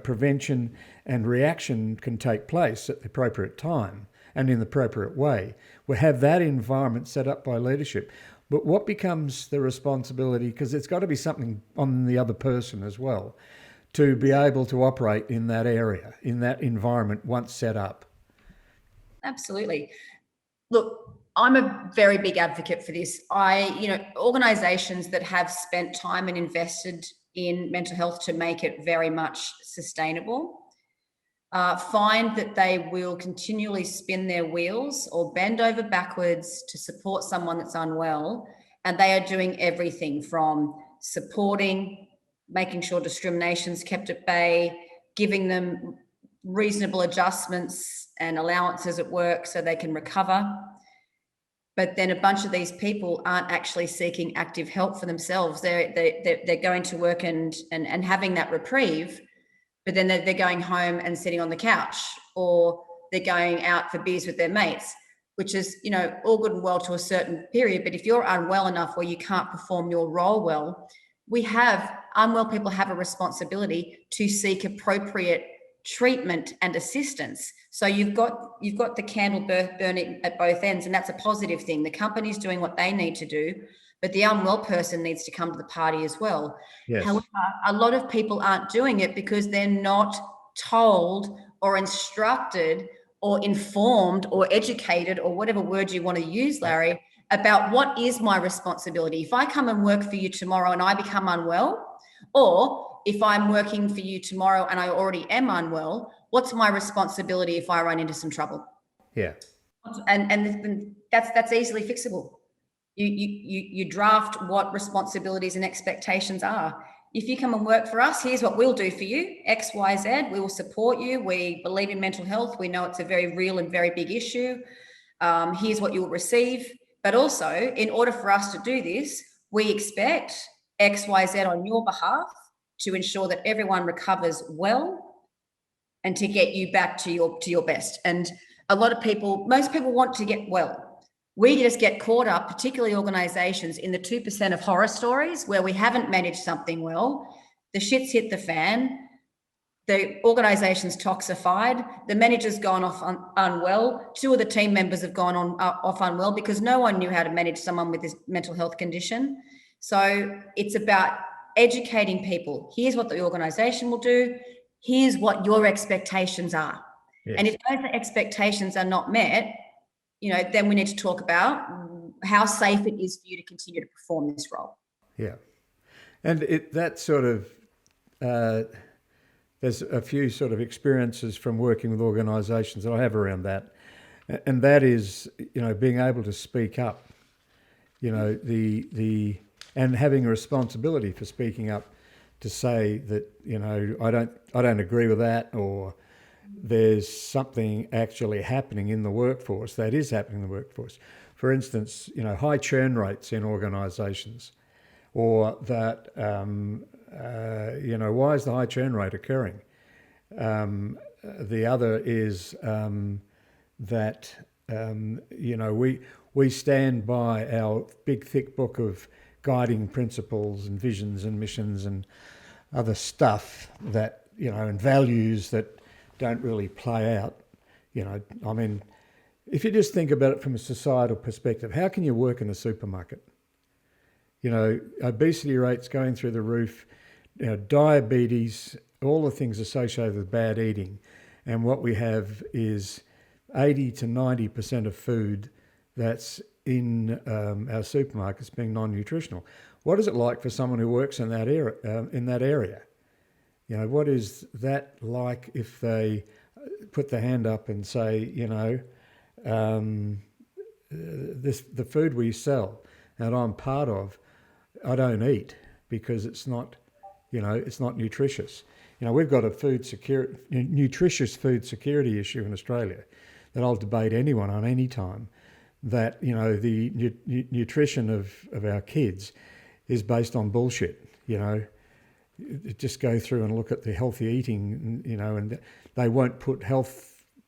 prevention and reaction can take place at the appropriate time and in the appropriate way. We have that environment set up by leadership. But what becomes the responsibility? Because it's got to be something on the other person as well, to be able to operate in that area, in that environment once set up. Absolutely. Look, I'm a very big advocate for this. Organisations that have spent time and invested in mental health to make it very much sustainable, find that they will continually spin their wheels or bend over backwards to support someone that's unwell. And they are doing everything from supporting, making sure discrimination's kept at bay, giving them reasonable adjustments and allowances at work so they can recover. But then a bunch of these people aren't actually seeking active help for themselves. They're going to work and having that reprieve, but then they're going home and sitting on the couch, or they're going out for beers with their mates, which is, all good and well to a certain period. But if you're unwell enough where you can't perform your role well, unwell people have a responsibility to seek appropriate treatment and assistance. So you've got the candle burning at both ends, and that's a positive thing. The company's doing what they need to do, but the unwell person needs to come to the party as well. Yes. However, a lot of people aren't doing it because they're not told or instructed or informed or educated, or whatever word you want to use, Larry, about what is my responsibility. If I come and work for you tomorrow and I become unwell, or if I'm working for you tomorrow and I already am unwell, what's my responsibility if I run into some trouble? Yeah. And that's easily fixable. You draft what responsibilities and expectations are. If you come and work for us, here's what we'll do for you, X, Y, Z. We will support you. We believe in mental health. We know it's a very real and very big issue. Here's what you'll receive. But also, in order for us to do this, we expect X, Y, Z on your behalf to ensure that everyone recovers well and to get you back to your best. And most people want to get well. We just get caught up, particularly organisations, in the 2% of horror stories where we haven't managed something well. The shit's hit the fan. The organisation's toxified. The manager's gone off unwell. 2 of the team members have gone off unwell because no one knew how to manage someone with this mental health condition. So it's about educating people. Here's what the organisation will do. Here's what your expectations are. Yes. And if those expectations are not met, then we need to talk about how safe it is for you to continue to perform this role. Yeah. And that sort of, there's a few sort of experiences from working with organisations that I have around that. And that is, being able to speak up, and having a responsibility for speaking up to say that, I don't agree with that, or there's something actually happening in the workforce that is happening in the workforce. For instance, high churn rates in organisations, or that, why is the high churn rate occurring? The other is that, we stand by our big, thick book of guiding principles and visions and missions and other stuff that, and values that don't really play out. If you just think about it from a societal perspective, how can you work in a supermarket? Obesity rates going through the roof, diabetes, all the things associated with bad eating. And what we have is 80 to 90% of food that's in our supermarkets being non-nutritional. What is it like for someone who works in that area? What is that like if they put their hand up and say, the food we sell that I'm part of, I don't eat because it's not nutritious. We've got a nutritious food security issue in Australia that I'll debate anyone on any time. That the nutrition of our kids is based on bullshit. Just go through and look at the healthy eating, and they won't put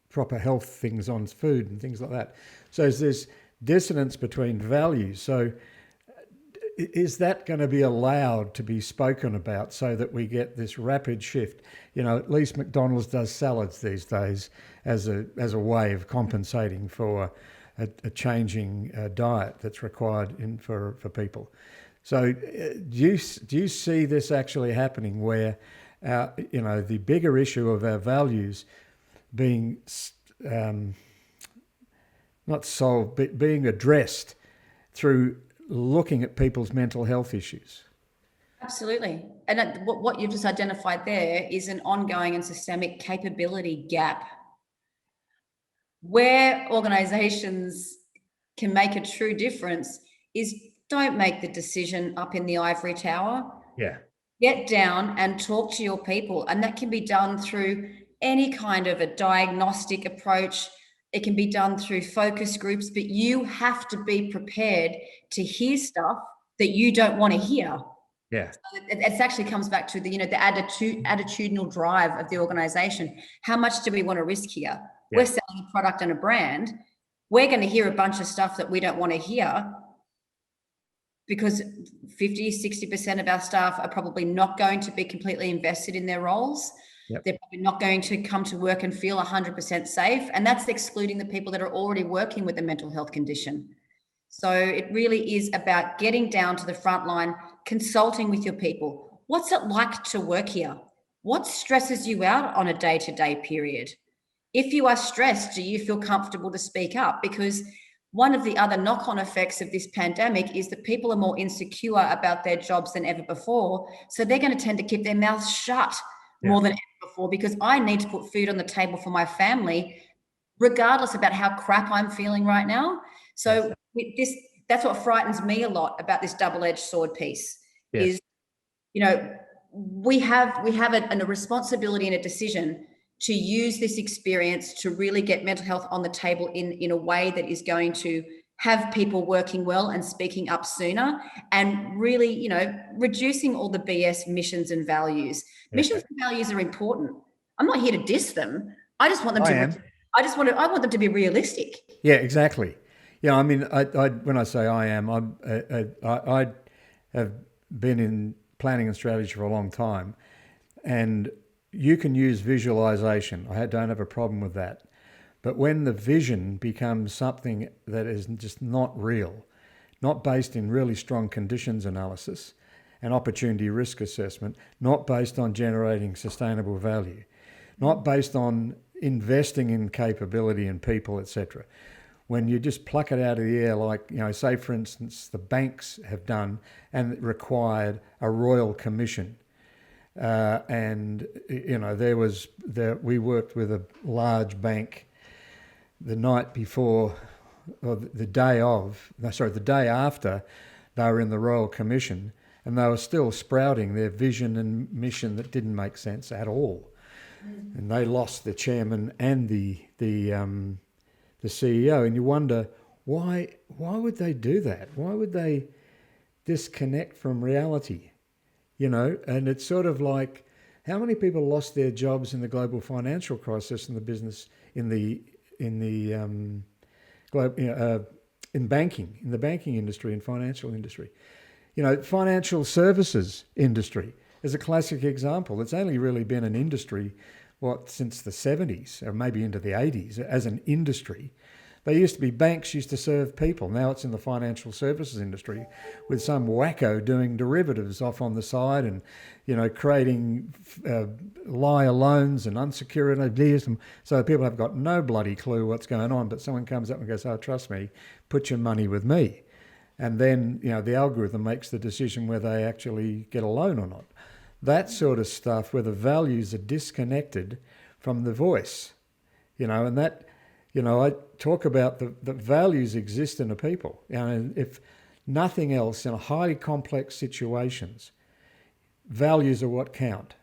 proper health things on food and things like that. So there's this dissonance between values. So is that going to be allowed to be spoken about so that we get this rapid shift? At least McDonald's does salads these days as a way of compensating for a changing diet that's required for people. So do you see this actually happening where the bigger issue of our values being not solved, but being addressed through looking at people's mental health issues? Absolutely. And what you've just identified there is an ongoing and systemic capability gap. Where organizations can make a true difference is don't make the decision up in the ivory tower. Yeah. Get down and talk to your people. And that can be done through any kind of a diagnostic approach. It can be done through focus groups, but you have to be prepared to hear stuff that you don't want to hear. Yeah. So it actually comes back to the attitudinal drive of the organization. How much do we want to risk here? Yeah. We're selling a product and a brand. We're going to hear a bunch of stuff that we don't want to hear because 50, 60% of our staff are probably not going to be completely invested in their roles. Yep. They're probably not going to come to work and feel 100% safe. And that's excluding the people that are already working with a mental health condition. So it really is about getting down to the front line, consulting with your people. What's it like to work here? What stresses you out on a day-to-day period? If you are stressed, do you feel comfortable to speak up? Because one of the other knock-on effects of this pandemic is that people are more insecure about their jobs than ever before. So they're going to tend to keep their mouths shut more than ever before, because I need to put food on the table for my family, regardless about how crap I'm feeling right now. So that's what frightens me a lot about this double-edged sword piece. Is, we have a responsibility and a decision to use this experience to really get mental health on the table in a way that is going to have people working well and speaking up sooner, and really, reducing all the BS missions and values. Yeah. Missions and values are important. I'm not here to diss them. I just want them I want them to be realistic. Yeah, exactly. Yeah, I mean, when I say I have been in planning and strategy for a long time, and you can use visualization. I don't have a problem with that. But when the vision becomes something that is just not real, not based in really strong conditions analysis and opportunity risk assessment, not based on generating sustainable value, not based on investing in capability and people, etc. When you just pluck it out of the air, like, say, for instance, the banks have done, and it required a royal commission. We worked with a large bank the night before, or the day after they were in the Royal Commission, and they were still sprouting their vision and mission that didn't make sense at all. Mm. And they lost the chairman and the CEO, and you wonder why would they do that? Why would they disconnect from reality? And it's sort of like, how many people lost their jobs in the global financial crisis in the business, in banking, in the banking industry and financial industry. Financial services industry is a classic example. It's only really been an industry, since the 70s or maybe into the 80s as an industry They used to be banks used to serve people. Now it's in the financial services industry with some wacko doing derivatives off on the side and, creating liar loans and unsecured deals. So people have got no bloody clue what's going on, but someone comes up and goes, oh, trust me, put your money with me. And then, the algorithm makes the decision whether they actually get a loan or not. That sort of stuff where the values are disconnected from the voice, and that, I talk about the values exist in a people. If nothing else, in highly complex situations, values are what count.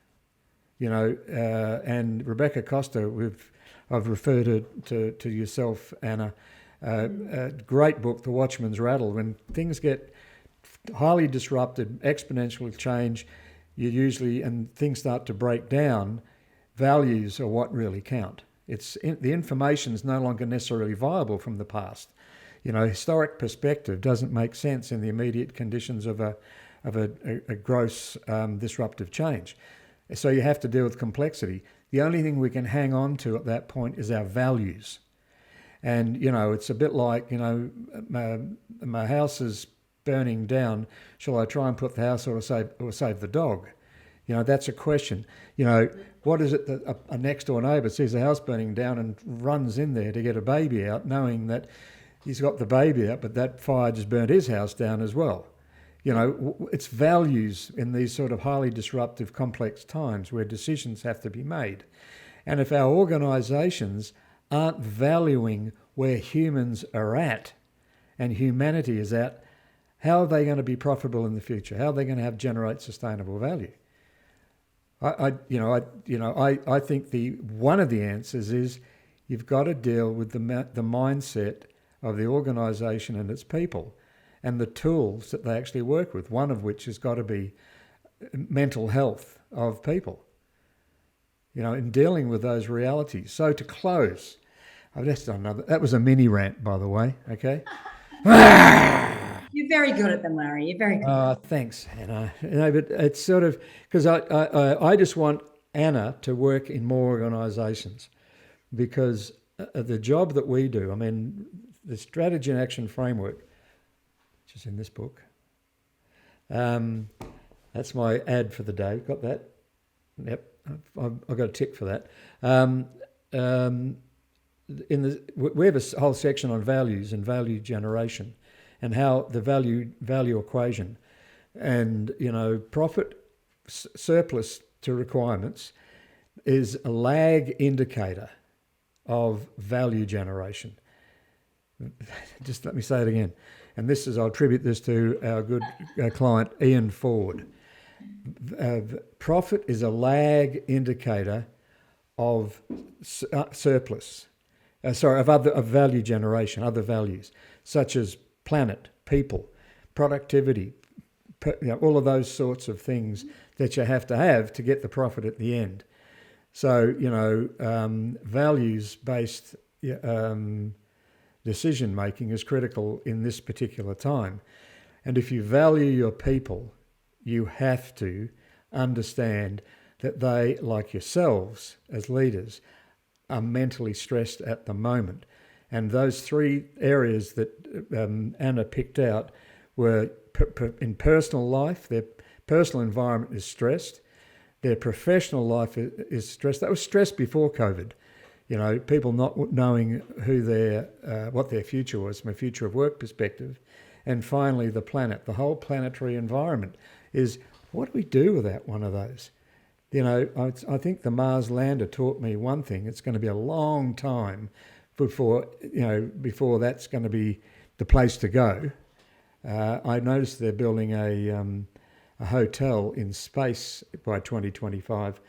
And Rebecca Costa, I've referred to yourself, Anna, a great book, The Watchman's Rattle. When things get highly disrupted, exponential change, and things start to break down, values are what really count. The information is no longer necessarily viable from the past. Historic perspective doesn't make sense in the immediate conditions of a gross disruptive change. So you have to deal with complexity. The only thing we can hang on to at that point is our values. And, it's a bit like, my house is burning down. Shall I try and put the house or save the dog? That's a question. What is it that a next door neighbour sees a house burning down and runs in there to get a baby out, knowing that he's got the baby out, but that fire just burnt his house down as well. It's values in these sort of highly disruptive, complex times where decisions have to be made. And if our organisations aren't valuing where humans are at and humanity is at, how are they going to be profitable in the future? How are they going to generate sustainable value? I think one of the answers is you've got to deal with the mindset of the organisation and its people and the tools that they actually work with, one of which has got to be mental health of people, in dealing with those realities. So to close, I've just done that was a mini rant, by the way, okay? You're very good at them, Larry. You're very good. Thanks, Anna. But it's sort of, because I just want Anna to work in more organisations, because the job that we do, the strategy and action framework, which is in this book, that's my ad for the day. Got that? Yep, I've got a tick for that. We have a whole section on values and value generation, and how the value equation, and profit surplus to requirements is a lag indicator of value generation. Just let me say it again, and I'll attribute this to our good client Ian Ford. Profit is a lag indicator of surplus, of value generation, other values such as planet, people, productivity, all of those sorts of things that you have to get the profit at the end. So, values-based decision making is critical in this particular time. And if you value your people, you have to understand that they, like yourselves as leaders, are mentally stressed at the moment. And those three areas that Anna picked out were in personal life, their personal environment is stressed, their professional life is stressed. That was stressed before COVID. People not knowing what their future was from a future of work perspective. And finally, the planet, the whole planetary environment is, what do we do without one of those? I think the Mars lander taught me one thing. It's going to be a long time before that's going to be the place to go. I noticed they're building a hotel in space by 2025.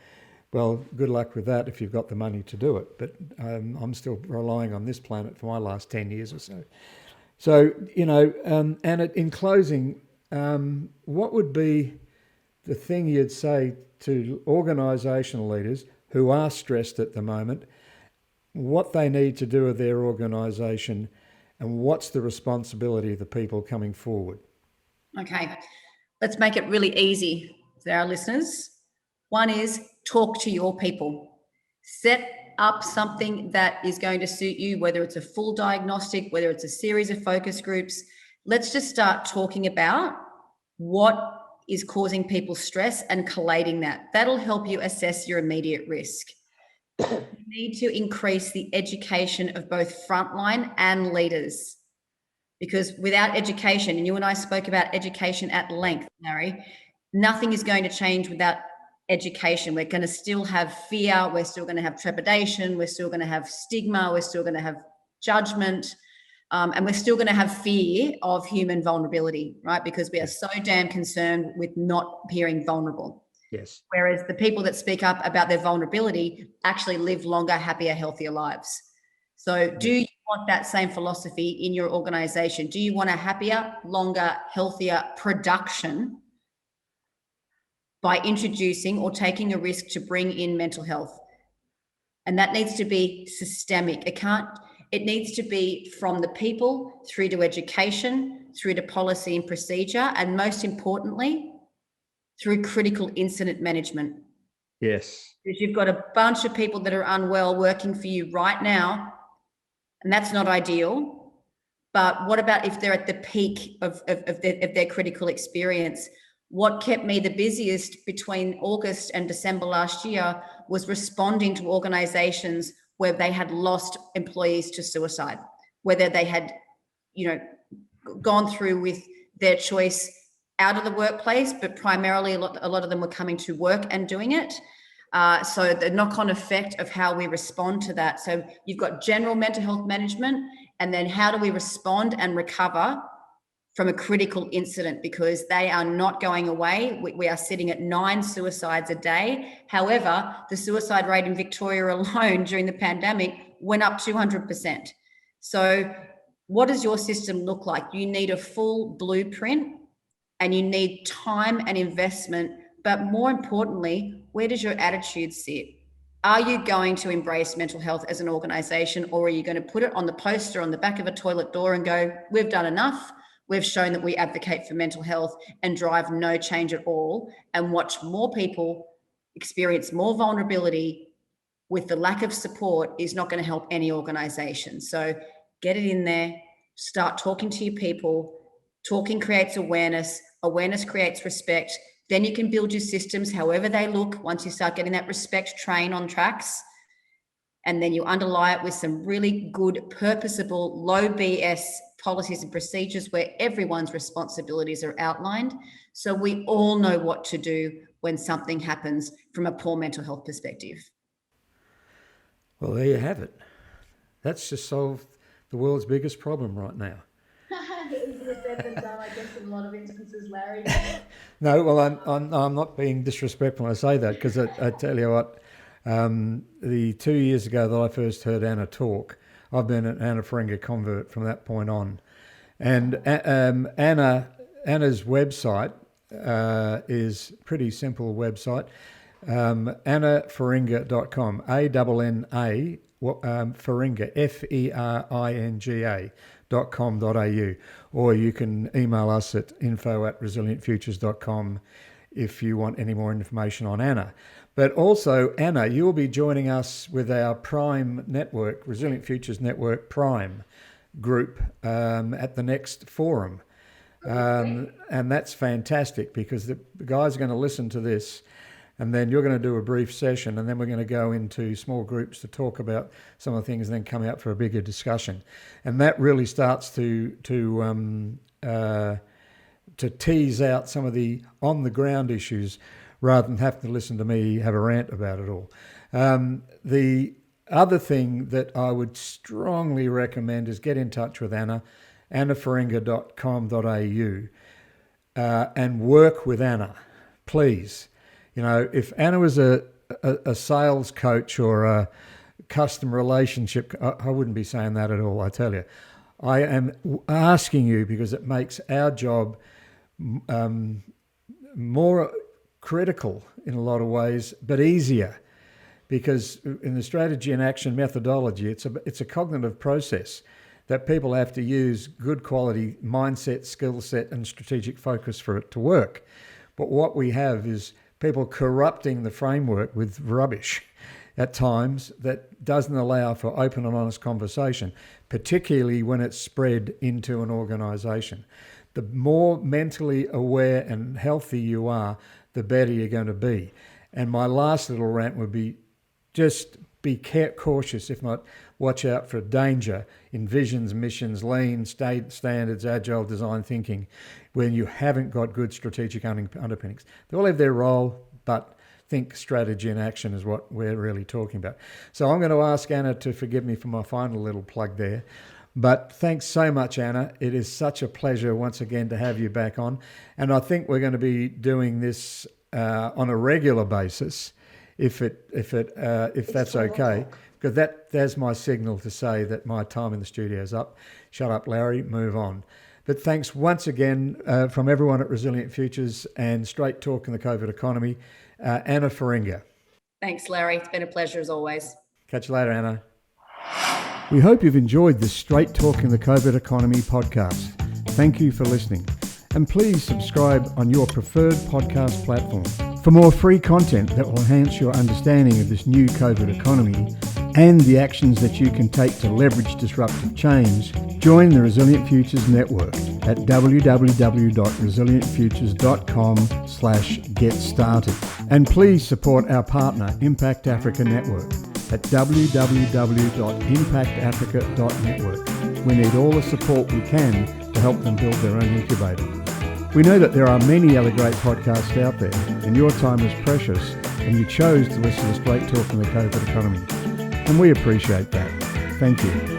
Well, good luck with that if you've got the money to do it. But I'm still relying on this planet for my last 10 years or so. So, and in closing, what would be the thing you'd say to organisational leaders who are stressed at the moment, what they need to do with their organisation, and what's the responsibility of the people coming forward? Okay, let's make it really easy for our listeners. One is talk to your people. Set up something that is going to suit you, whether it's a full diagnostic, whether it's a series of focus groups. Let's just start talking about what is causing people stress and collating that. That'll help you assess your immediate risk. You need to increase the education of both frontline and leaders, because without education, and you and I spoke about education at length, Larry, nothing is going to change without education. We're going to still have fear, we're still going to have trepidation, we're still going to have stigma, we're still going to have judgment, and we're still going to have fear of human vulnerability, right? Because we are so damn concerned with not appearing vulnerable. Yes. Whereas the people that speak up about their vulnerability actually live longer, happier, healthier lives. So do you want that same philosophy in your organization? Do you want a happier, longer, healthier production by introducing or taking a risk to bring in mental health? And that needs to be systemic. It needs to be from the people through to education, through to policy and procedure, and most importantly, through critical incident management. Yes. Because you've got a bunch of people that are unwell working for you right now, and that's not ideal. But what about if they're at the peak of their critical experience? What kept me the busiest between August and December last year was responding to organizations where they had lost employees to suicide, whether they had, gone through with their choice out of the workplace, but primarily a lot of them were coming to work and doing it. So the knock-on effect of how we respond to that. So you've got general mental health management, and then how do we respond and recover from a critical incident, because they are not going away. We are sitting at 9 suicides a day. However, the suicide rate in Victoria alone during the pandemic went up 200%. So what does your system look like? You need a full blueprint, and you need time and investment. But more importantly, where does your attitude sit? Are you going to embrace mental health as an organization, or are you going to put it on the poster on the back of a toilet door and go, we've done enough? We've shown that we advocate for mental health, and drive no change at all, and watch more people experience more vulnerability with the lack of support is not going to help any organization. So get it in there, start talking to your people. Talking creates awareness. Awareness creates respect. Then you can build your systems however they look once you start getting that respect train on tracks. And then you underlie it with some really good, purposable, low BS policies and procedures where everyone's responsibilities are outlined. So we all know what to do when something happens from a poor mental health perspective. Well, there you have it. That's just solved the world's biggest problem right now. Easier said than done, I guess, in a lot of instances, Larry. No, well, I'm not being disrespectful when I say that, because I tell you what, the 2 years ago that I first heard Anna talk, I've been an Anna Feringa convert from that point on. And Anna's website is a pretty simple website, annaferinga.com, ANNA, Feringa, FERINGA.com.au, or you can email us at info@resilientfutures.com if you want any more information on Anna. But also, Anna, you'll be joining us with our Prime Network, Resilient Futures Network Prime group, at the next forum. And that's fantastic, because the guys are going to listen to this, and then you're going to do a brief session, and then we're going to go into small groups to talk about some of the things, and then come out for a bigger discussion. And that really starts to tease out some of the on-the-ground issues, rather than have to listen to me have a rant about it all. The other thing that I would strongly recommend is get in touch with Anna, annaferinga.com.au, and work with Anna, please. If Anna was a sales coach or a customer relationship, I wouldn't be saying that at all, I tell you. I am asking you because it makes our job more critical in a lot of ways, but easier, because in the strategy and action methodology, it's a cognitive process that people have to use good quality mindset, skill set, and strategic focus for it to work. But what we have is people corrupting the framework with rubbish. at times that doesn't allow for open and honest conversation, particularly when it's spread into an organisation. The more mentally aware and healthy you are, the better you're going to be. And my last little rant would be just be cautious, if not watch out for danger in visions, missions, lean, state standards, agile design thinking, when you haven't got good strategic underpinnings. They all have their role, but think strategy and action is what we're really talking about. So I'm going to ask Anna to forgive me for my final little plug there. But thanks so much, Anna. It is such a pleasure once again to have you back on. And I think we're going to be doing this on a regular basis, if that's okay. Because that's my signal to say that my time in the studio is up. Shut up, Larry, move on. But thanks once again from everyone at Resilient Futures and Straight Talk in the COVID Economy, Anna Feringa. Thanks, Larry. It's been a pleasure as always. Catch you later, Anna. We hope you've enjoyed this Straight Talk in the COVID Economy podcast. Thank you for listening. And please subscribe on your preferred podcast platform. For more free content that will enhance your understanding of this new COVID economy and the actions that you can take to leverage disruptive change, join the Resilient Futures Network at www.resilientfutures.com/get started. And please support our partner, Impact Africa Network, at www.impactafrica.network. We need all the support we can to help them build their own incubator. We know that there are many other great podcasts out there, and your time is precious, and you chose to listen to Straight Talk in the COVID Economy. And we appreciate that. Thank you.